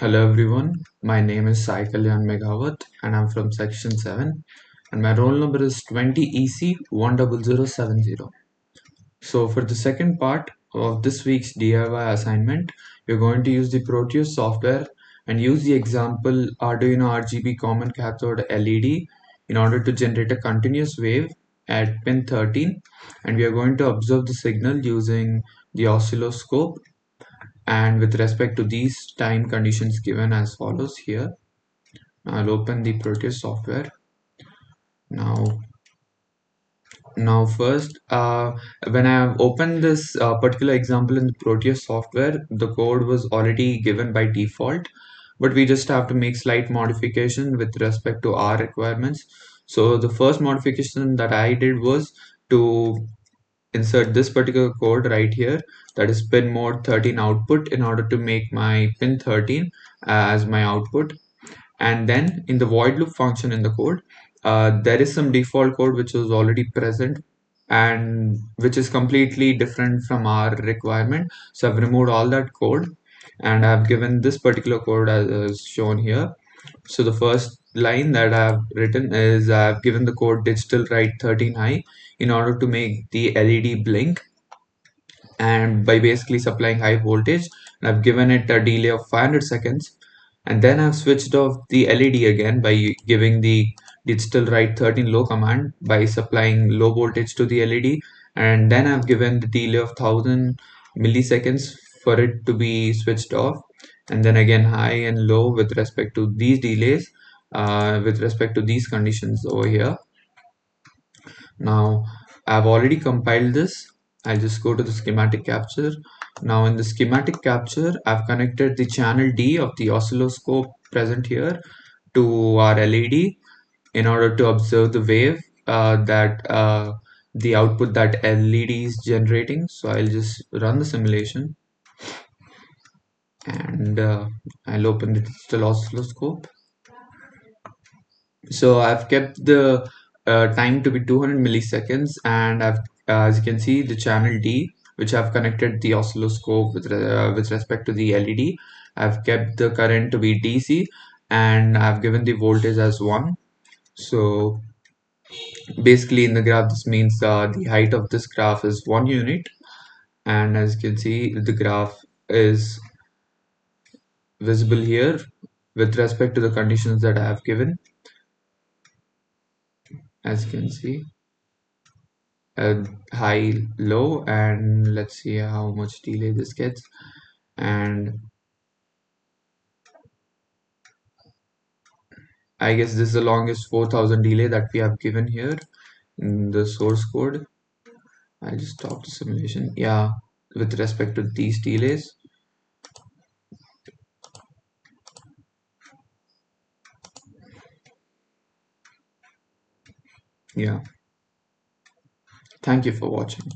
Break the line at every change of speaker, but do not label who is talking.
Hello everyone, my name is Sai Kalyan Meghavath and I'm from section 7 and my roll number is 20EC10070. So for the second part of this week's DIY assignment, we're going to use the Proteus software and use the example Arduino RGB common cathode LED in order to generate a continuous wave at pin 13, and we are going to observe the signal using the oscilloscope, and with respect to these time conditions given as follows here. I'll open the Proteus software. Now first, when I have opened this particular example in the Proteus software, the code was already given by default, but we just have to make slight modification with respect to our requirements. So the first modification that I did was to insert this particular code right here, that is pin mode 13 output, in order to make my pin 13 as my output. And then in the void loop function in the code, there is some default code which was already present and which is completely different from our requirement. So I've removed all that code and I've given this particular code as shown here. So the first line that I've written is I've given the code digital write 13 high in order to make the LED blink, and by basically supplying high voltage, and I've given it a delay of 500 seconds, and then I've switched off the LED again by giving the digital write 13 low command by supplying low voltage to the LED, and then I've given the delay of 1000 milliseconds for it to be switched off, and then again high and low with respect to these delays, with respect to these conditions over here. Now I've already compiled this. I'll just go to the schematic capture. Now in the schematic capture, I've connected the channel D of the oscilloscope present here to our LED in order to observe the wave that the output that LED is generating. So I'll just run the simulation, and I'll open the digital oscilloscope. So I've kept the time to be 200 milliseconds, and as you can see, the channel D, which I've connected the oscilloscope with respect to the LED, I've kept the current to be DC, and I've given the voltage as 1. So basically in the graph, this means the height of this graph is 1 unit, and as you can see, the graph is visible here with respect to the conditions that I have given, as you can see. High, low, and let's see how much delay this gets. And I guess this is the longest 4000 delay that we have given here in the source code. I'll just stop the simulation. Yeah, with respect to these delays. Yeah, thank you for watching.